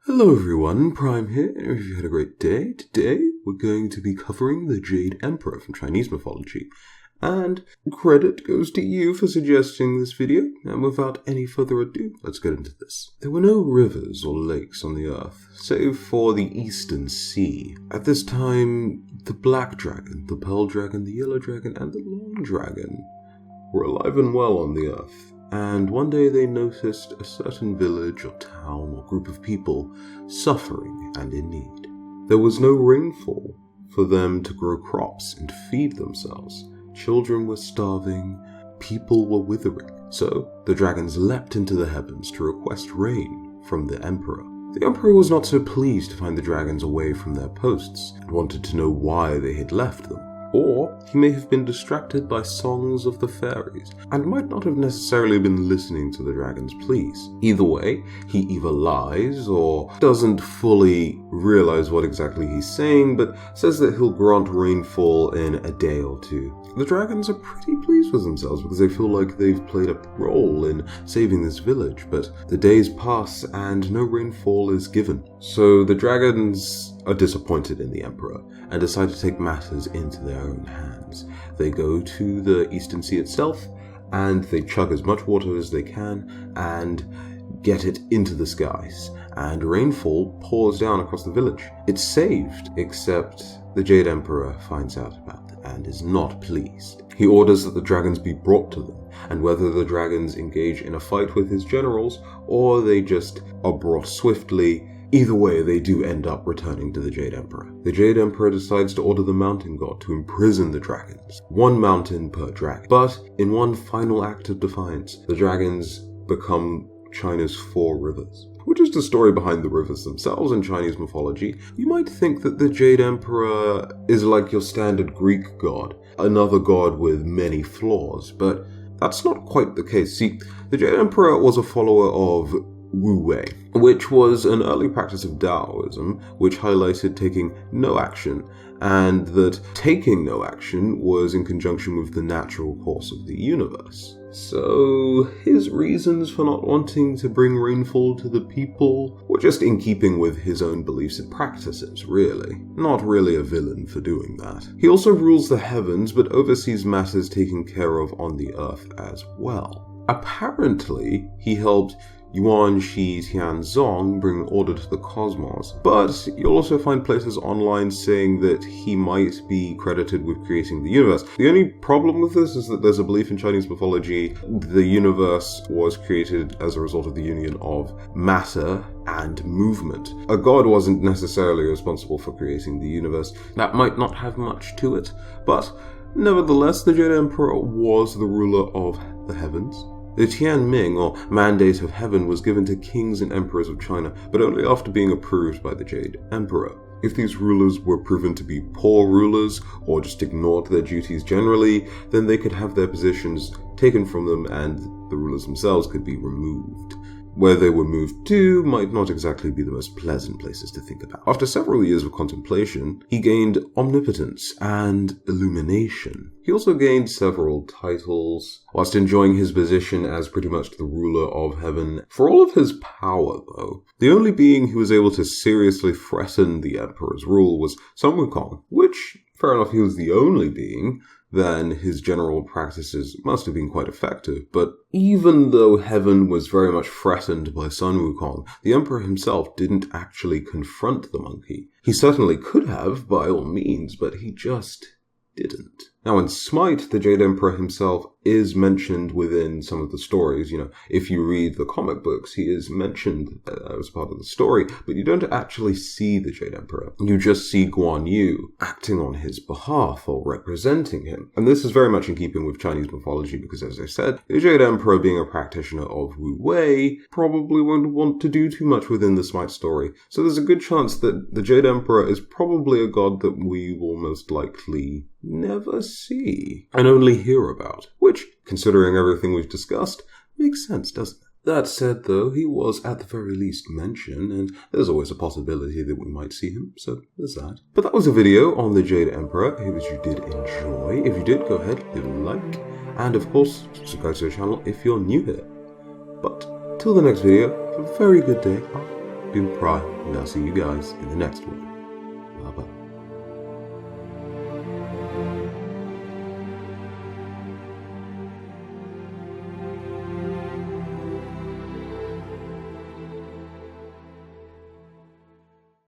Hello everyone, Prime here, and if you had a great day, today we're going to be covering the Jade Emperor from Chinese mythology. And credit goes to you for suggesting this video, and without any further ado, let's get into this. There were no rivers or lakes on the earth, save for the Eastern Sea. At this time, the Black Dragon, the Pearl Dragon, the Yellow Dragon, and the Long Dragon were alive and well on the earth. And one day they noticed a certain village or town or group of people suffering and in need. There was no rainfall for them to grow crops and feed themselves. Children were starving, people were withering. So the dragons leapt into the heavens to request rain from the emperor. The emperor was not so pleased to find the dragons away from their posts and wanted to know why they had left them. Or he may have been distracted by songs of the fairies, and might not have necessarily been listening to the dragon's pleas. Either way, he either lies or doesn't fully realize what exactly he's saying, but says that he'll grant rainfall in a day or two. The dragons are pretty pleased with themselves because they feel like they've played a role in saving this village, but the days pass and no rainfall is given. So the dragons are disappointed in the emperor and decide to take matters into their own hands. They go to the Eastern Sea itself and they chug as much water as they can and get it into the skies, and rainfall pours down across the village. It's saved, except the Jade Emperor finds out about it and is not pleased. He orders that the dragons be brought to them, and whether the dragons engage in a fight with his generals or they just are brought swiftly, either way, they do end up returning to the Jade Emperor. The Jade Emperor decides to order the Mountain God to imprison the dragons, one mountain per dragon. But in one final act of defiance, the dragons become China's 4 rivers, which is the story behind the rivers themselves in Chinese mythology. You might think that the Jade Emperor is like your standard Greek god, another god with many flaws, but that's not quite the case. See, the Jade Emperor was a follower of Wu Wei, which was an early practice of Taoism, which highlighted taking no action, and that taking no action was in conjunction with the natural course of the universe. So his reasons for not wanting to bring rainfall to the people were just in keeping with his own beliefs and practices, really. Not really a villain for doing that. He also rules the heavens, but oversees matters taken care of on the earth as well. Apparently, he helped Yuan Shi Tianzong bring order to the cosmos, but you'll also find places online saying that he might be credited with creating the universe. The only problem with this is that there's a belief in Chinese mythology the universe was created as a result of the union of matter and movement. A god wasn't necessarily responsible for creating the universe. That might not have much to it, but nevertheless, the Jade Emperor was the ruler of the heavens. The Tianming, or Mandate of Heaven, was given to kings and emperors of China, but only after being approved by the Jade Emperor. If these rulers were proven to be poor rulers, or just ignored their duties generally, then they could have their positions taken from them and the rulers themselves could be removed. Where they were moved to might not exactly be the most pleasant places to think about. After several years of contemplation, he gained omnipotence and illumination. He also gained several titles, whilst enjoying his position as pretty much the ruler of heaven. For all of his power, though, the only being who was able to seriously threaten the emperor's rule was Sun Wukong, which, fair enough, he was the only being, then his general practices must have been quite effective. But even though heaven was very much threatened by Sun Wukong, the emperor himself didn't actually confront the monkey. He certainly could have, by all means, but he just didn't. Now in Smite, the Jade Emperor himself is mentioned within some of the stories. If you read the comic books, he is mentioned as part of the story, but you don't actually see the Jade Emperor. You just see Guan Yu acting on his behalf or representing him. And this is very much in keeping with Chinese mythology because, as I said, the Jade Emperor, being a practitioner of Wu Wei, probably won't want to do too much within the Smite story. So there's a good chance that the Jade Emperor is probably a god that we will most likely never see and only hear about, which, considering everything we've discussed, makes sense, doesn't it? That said, though, he was at the very least mentioned, and there's always a possibility that we might see him, so there's that. But that was a video on the Jade Emperor. I hope you did enjoy. If you did, go ahead, leave a like, and of course, subscribe to the channel if you're new here. But till the next video, have a very good day. Doom Prime, and I'll see you guys in the next one.